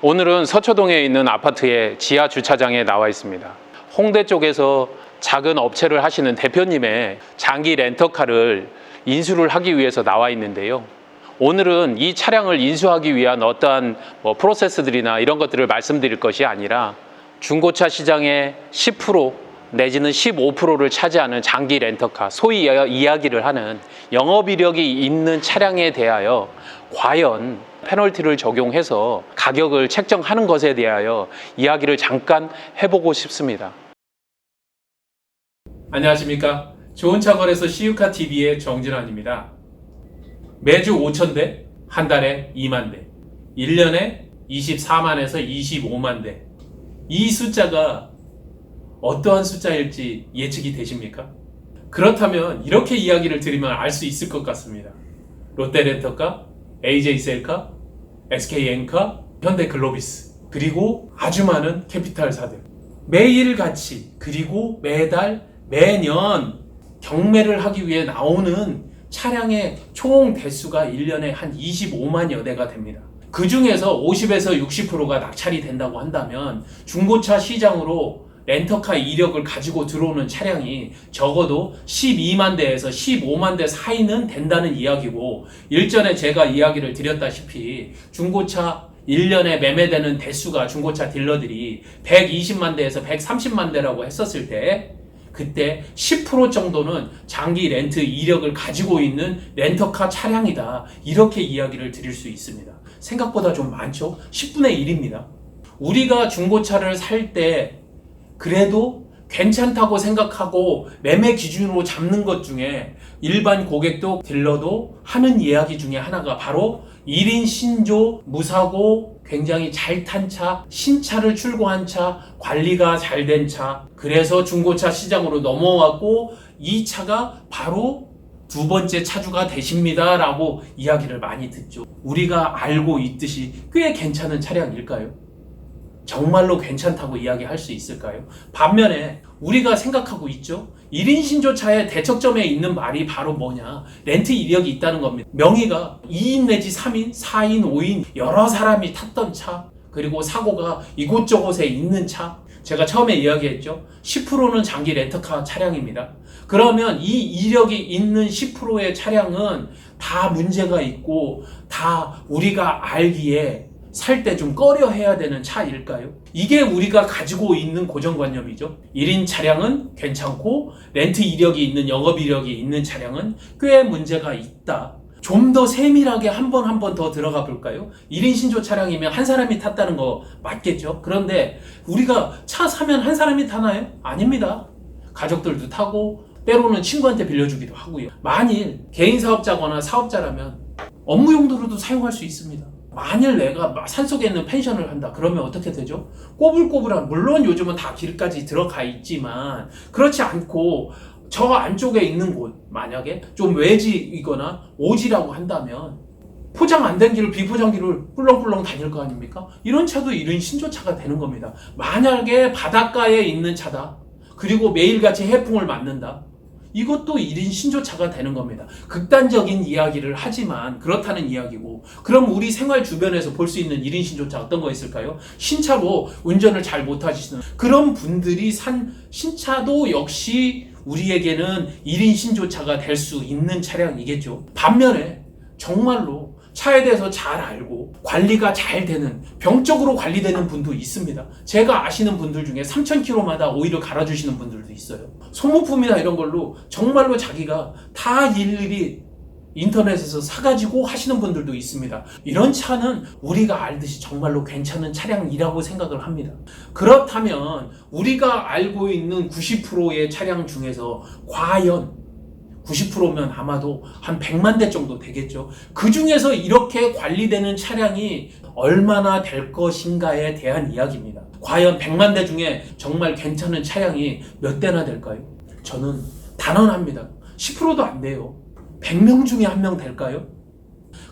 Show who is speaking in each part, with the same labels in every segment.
Speaker 1: 오늘은 서초동에 있는 아파트의 지하 주차장에 나와 있습니다. 홍대 쪽에서 작은 업체를 하시는 대표님의 장기 렌터카를 인수를 하기 위해서 나와 있는데요. 오늘은 이 차량을 인수하기 위한 어떠한 프로세스들이나 이런 것들을 말씀드릴 것이 아니라 중고차 시장의 10% 내지는 15%를 차지하는 장기 렌터카, 소위 이야기를 하는 영업이력이 있는 차량에 대하여 과연 페널티를 적용해서 가격을 책정하는 것에 대하여 이야기를 잠깐 해보고 싶습니다. 안녕하십니까. 좋은 차 거래소 CU카TV의 정진환입니다. 매주 5,000대, 한 달에 2만 대, 1년에 24만에서 25만 대. 이 숫자가 어떠한 숫자일지 예측이 되십니까? 그렇다면 이렇게 이야기를 드리면 알 수 있을 것 같습니다. 롯데렌터카, AJ셀카, SK엔카, 현대글로비스, 그리고 아주 많은 캐피탈사들, 매일같이 그리고 매달 매년 경매를 하기 위해 나오는 차량의 총 대수가 1년에 한 25만여 대가 됩니다. 그 중에서 50에서 60%가 낙찰이 된다고 한다면 중고차 시장으로 렌터카 이력을 가지고 들어오는 차량이 적어도 12만 대에서 15만 대 사이는 된다는 이야기고, 일전에 제가 이야기를 드렸다시피 중고차 1년에 매매되는 대수가 중고차 딜러들이 120만 대에서 130만 대라고 했었을 때 그때 10% 정도는 장기 렌트 이력을 가지고 있는 렌터카 차량이다, 이렇게 이야기를 드릴 수 있습니다. 생각보다 좀 많죠? 10분의 1입니다. 우리가 중고차를 살 때 그래도 괜찮다고 생각하고 매매 기준으로 잡는 것 중에 일반 고객도 딜러도 하는 이야기 중에 하나가 바로 1인 신조, 무사고, 굉장히 잘 탄 차, 신차를 출고한 차, 관리가 잘 된 차, 그래서 중고차 시장으로 넘어왔고 이 차가 바로 두 번째 차주가 되십니다 라고 이야기를 많이 듣죠. 우리가 알고 있듯이 꽤 괜찮은 차량일까요? 정말로 괜찮다고 이야기할 수 있을까요? 반면에 우리가 생각하고 있죠. 1인 신조차의 대척점에 있는 말이 바로 뭐냐? 렌트 이력이 있다는 겁니다. 명의가 2인 내지 3인, 4인, 5인 여러 사람이 탔던 차, 그리고 사고가 이곳저곳에 있는 차. 제가 처음에 이야기했죠. 10%는 장기 렌터카 차량입니다. 그러면 이 이력이 있는 10%의 차량은 다 문제가 있고 다 우리가 알기에 살 때 좀 꺼려 해야 되는 차일까요? 이게 우리가 가지고 있는 고정관념이죠. 1인 차량은 괜찮고 렌트 이력이 있는, 영업 이력이 있는 차량은 꽤 문제가 있다. 좀 더 세밀하게 한 번 더 들어가 볼까요? 1인 신조 차량이면 한 사람이 탔다는 거 맞겠죠? 그런데 우리가 차 사면 한 사람이 타나요? 아닙니다. 가족들도 타고 때로는 친구한테 빌려주기도 하고요. 만일 개인 사업자거나 사업자라면 업무 용도로도 사용할 수 있습니다. 만일 내가 산속에 있는 펜션을 한다 그러면 어떻게 되죠? 꼬불꼬불한, 물론 요즘은 다 길까지 들어가 있지만 그렇지 않고 저 안쪽에 있는 곳, 만약에 좀 외지이거나 오지라고 한다면 포장 안 된 길을, 비포장길을 꿀렁꿀렁 다닐 거 아닙니까? 이런 차도 1인 신조차가 되는 겁니다. 만약에 바닷가에 있는 차다, 그리고 매일같이 해풍을 맞는다, 이것도 1인 신조차가 되는 겁니다. 극단적인 이야기를 하지만 그렇다는 이야기고, 그럼 우리 생활 주변에서 볼 수 있는 1인 신조차 어떤 거 있을까요? 신차로 운전을 잘 못하시는 그런 분들이 산 신차도 역시 우리에게는 1인 신조차가 될 수 있는 차량이겠죠. 반면에 정말로 차에 대해서 잘 알고 관리가 잘 되는, 병적으로 관리되는 분도 있습니다. 제가 아시는 분들 중에 3,000km마다 오일을 갈아주시는 분들도 있어요. 소모품이나 이런 걸로 정말로 자기가 다 일일이 인터넷에서 사가지고 하시는 분들도 있습니다. 이런 차는 우리가 알듯이 정말로 괜찮은 차량이라고 생각을 합니다. 그렇다면 우리가 알고 있는 90%의 차량 중에서 과연 90%면 아마도 한 100만 대 정도 되겠죠. 그 중에서 이렇게 관리되는 차량이 얼마나 될 것인가에 대한 이야기입니다. 과연 100만 대 중에 정말 괜찮은 차량이 몇 대나 될까요? 저는 단언합니다. 10%도 안 돼요. 100명 중에 1명 될까요?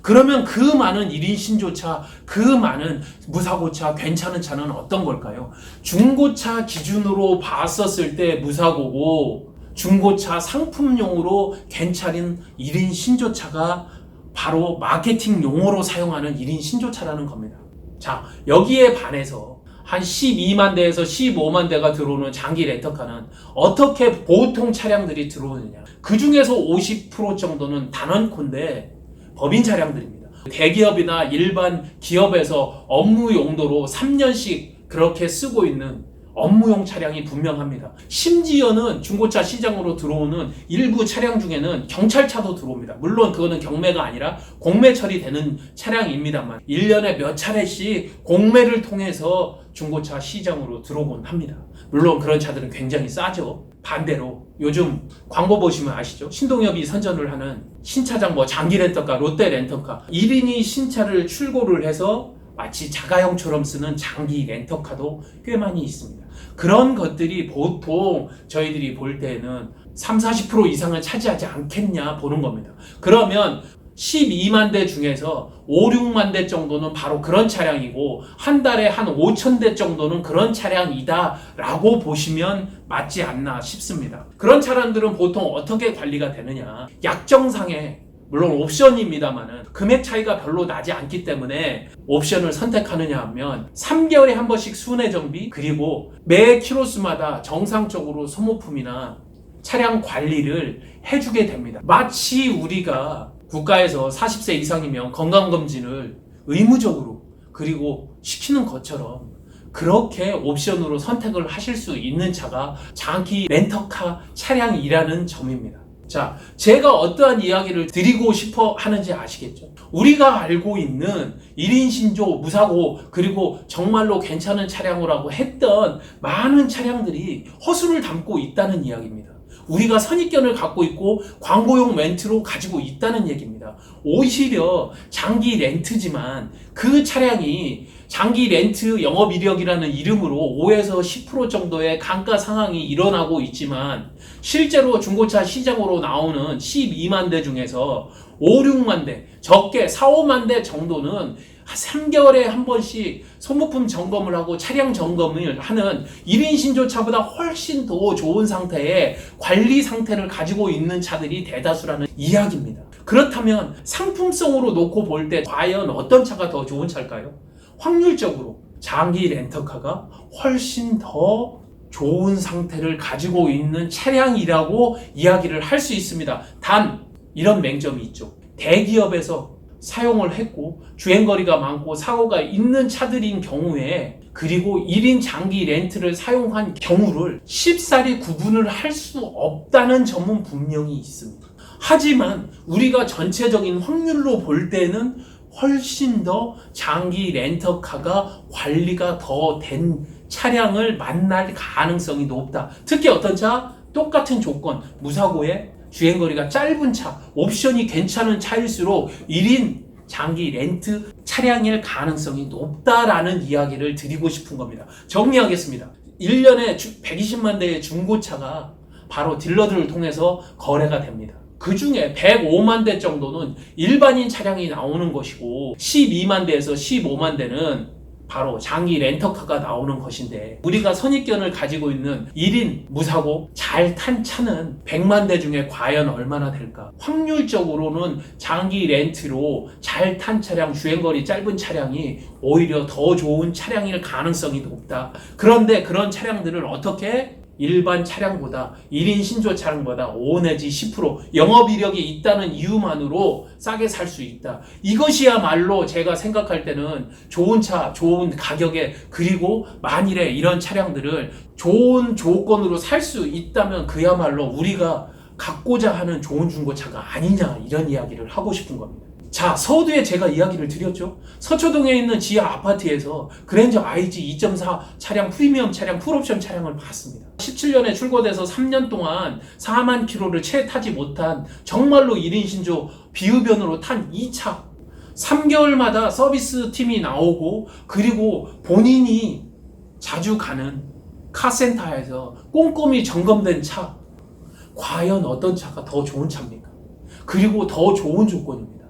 Speaker 1: 그러면 그 많은 1인 신조차, 그 많은 무사고차, 괜찮은 차는 어떤 걸까요? 중고차 기준으로 봤었을 때 무사고고, 중고차 상품용으로 괜찮은 1인 신조차가 바로 마케팅 용어로 사용하는 1인 신조차라는 겁니다. 자, 여기에 반해서 한 12만 대에서 15만 대가 들어오는 장기 렌터카는 어떻게 보통 차량들이 들어오느냐. 그 중에서 50% 정도는 단원코인데 법인 차량들입니다. 대기업이나 일반 기업에서 업무 용도로 3년씩 그렇게 쓰고 있는 업무용 차량이 분명합니다. 심지어는 중고차 시장으로 들어오는 일부 차량 중에는 경찰차도 들어옵니다. 물론 그거는 경매가 아니라 공매 처리되는 차량입니다만 1년에 몇 차례씩 공매를 통해서 중고차 시장으로 들어오곤 합니다. 물론 그런 차들은 굉장히 싸죠. 반대로 요즘 광고 보시면 아시죠? 신동엽이 선전을 하는 신차장 장기 렌터카, 롯데 렌터카 1인이 신차를 출고를 해서 마치 자가용처럼 쓰는 장기 렌터카도 꽤 많이 있습니다. 그런 것들이 보통 저희들이 볼 때는 30-40% 이상을 차지하지 않겠냐 보는 겁니다. 그러면 12만 대 중에서 5-6만 대 정도는 바로 그런 차량이고 한 달에 한 5천 대 정도는 그런 차량이다 라고 보시면 맞지 않나 싶습니다. 그런 차량들은 보통 어떻게 관리가 되느냐, 약정상에 물론 옵션입니다만은 금액 차이가 별로 나지 않기 때문에 옵션을 선택하느냐 하면 3개월에 한 번씩 순회 정비, 그리고 매 키로수마다 정상적으로 소모품이나 차량 관리를 해주게 됩니다. 마치 우리가 국가에서 40세 이상이면 건강검진을 의무적으로 그리고 시키는 것처럼 그렇게 옵션으로 선택을 하실 수 있는 차가 장기 렌터카 차량이라는 점입니다. 자, 제가 어떠한 이야기를 드리고 싶어 하는지 아시겠죠? 우리가 알고 있는 1인 신조, 무사고, 그리고 정말로 괜찮은 차량이라고 했던 많은 차량들이 허술을 담고 있다는 이야기입니다. 우리가 선입견을 갖고 있고 광고용 렌트로 가지고 있다는 얘기입니다. 오히려 장기 렌트지만 그 차량이 장기 렌트 영업 이력이라는 이름으로 5에서 10% 정도의 감가 상황이 일어나고 있지만 실제로 중고차 시장으로 나오는 12만 대 중에서 5-6만 대, 적게 4-5만 대 정도는 3개월에 한 번씩 소모품 점검을 하고 차량 점검을 하는 1인 신조차보다 훨씬 더 좋은 상태의 관리 상태를 가지고 있는 차들이 대다수라는 이야기입니다. 그렇다면 상품성으로 놓고 볼 때 과연 어떤 차가 더 좋은 차일까요? 확률적으로 장기 렌터카가 훨씬 더 좋은 상태를 가지고 있는 차량이라고 이야기를 할 수 있습니다. 단 이런 맹점이 있죠. 대기업에서 사용을 했고 주행거리가 많고 사고가 있는 차들인 경우에, 그리고 1인 장기 렌트를 사용한 경우를 쉽사리 구분을 할 수 없다는 점은 분명히 있습니다. 하지만 우리가 전체적인 확률로 볼 때는 훨씬 더 장기 렌터카가 관리가 더 된 차량을 만날 가능성이 높다. 특히 어떤 차? 똑같은 조건, 무사고에 주행거리가 짧은 차, 옵션이 괜찮은 차일수록 1인 장기 렌트 차량일 가능성이 높다라는 이야기를 드리고 싶은 겁니다. 정리하겠습니다. 1년에 120만 대의 중고차가 바로 딜러들을 통해서 거래가 됩니다. 그 중에 105만 대 정도는 일반인 차량이 나오는 것이고 12만 대에서 15만 대는 바로 장기 렌터카가 나오는 것인데, 우리가 선입견을 가지고 있는 1인 무사고 잘 탄 차는 100만 대 중에 과연 얼마나 될까? 확률적으로는 장기 렌트로 잘 탄 차량, 주행거리 짧은 차량이 오히려 더 좋은 차량일 가능성이 높다. 그런데 그런 차량들을 어떻게? 일반 차량보다 1인 신조 차량보다 5 내지 10% 영업 이력이 있다는 이유만으로 싸게 살 수 있다. 이것이야말로 제가 생각할 때는 좋은 차, 좋은 가격에, 그리고 만일에 이런 차량들을 좋은 조건으로 살 수 있다면 그야말로 우리가 갖고자 하는 좋은 중고차가 아니냐, 이런 이야기를 하고 싶은 겁니다. 자, 서두에 제가 이야기를 드렸죠. 서초동에 있는 지하 아파트에서 그랜저 IG 2.4 차량, 프리미엄 차량, 풀옵션 차량을 봤습니다. 17년에 출고돼서 3년 동안 4만 킬로를 채 타지 못한 정말로 1인 신조 비흡연으로 탄 이 차, 3개월마다 서비스 팀이 나오고, 그리고 본인이 자주 가는 카센터에서 꼼꼼히 점검된 차, 과연 어떤 차가 더 좋은 차입니까? 그리고 더 좋은 조건입니다.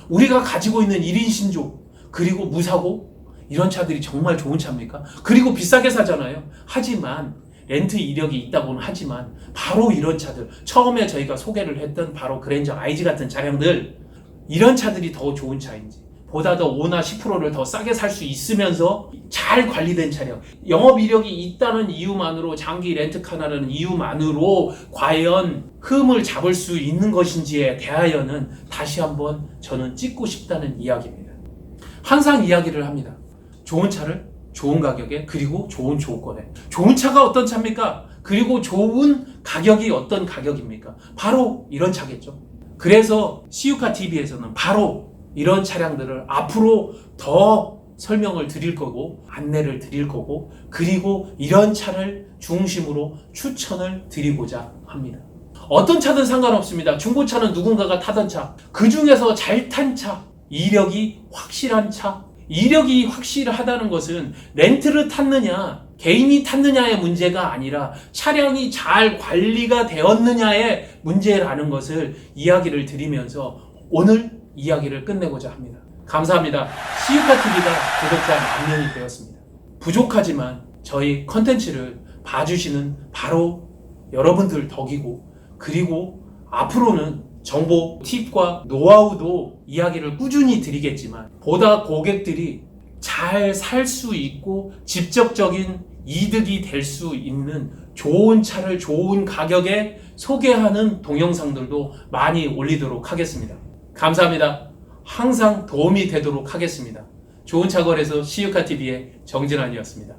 Speaker 1: 우리가 가지고 있는 1인 신조, 그리고 무사고, 이런 차들이 정말 좋은 차입니까? 그리고 비싸게 사잖아요. 하지만 렌트 이력이 있다고는 하지만 바로 이런 차들, 처음에 저희가 소개를 했던 바로 그랜저 IG 같은 차량들, 이런 차들이 더 좋은 차인지 보다 더 5나 10%를 더 싸게 살 수 있으면서 잘 관리된 차량, 영업 이력이 있다는 이유만으로, 장기 렌트카라는 이유만으로 과연 흠을 잡을 수 있는 것인지에 대하여는 다시 한번 저는 찍고 싶다는 이야기입니다. 항상 이야기를 합니다. 좋은 차를 좋은 가격에, 그리고 좋은 조건에. 좋은 차가 어떤 차입니까? 그리고 좋은 가격이 어떤 가격입니까? 바로 이런 차겠죠. 그래서 시우카TV에서는 바로 이런 차량들을 앞으로 더 설명을 드릴 거고, 안내를 드릴 거고, 그리고 이런 차를 중심으로 추천을 드리고자 합니다. 어떤 차든 상관없습니다. 중고차는 누군가가 타던 차, 그 중에서 잘 탄 차, 이력이 확실한 차. 이력이 확실하다는 것은 렌트를 탔느냐, 개인이 탔느냐의 문제가 아니라 차량이 잘 관리가 되었느냐의 문제라는 것을 이야기를 드리면서 오늘 이야기를 끝내고자 합니다. 감사합니다. 시우카TV가 구독자 10,000명이 되었습니다. 부족하지만 저희 컨텐츠를 봐주시는 바로 여러분들 덕이고, 그리고 앞으로는 정보, 팁과 노하우도 이야기를 꾸준히 드리겠지만, 보다 고객들이 잘 살 수 있고 직접적인 이득이 될 수 있는 좋은 차를 좋은 가격에 소개하는 동영상들도 많이 올리도록 하겠습니다. 감사합니다. 항상 도움이 되도록 하겠습니다. 좋은 차 거래소 시우카TV의 정진환이었습니다.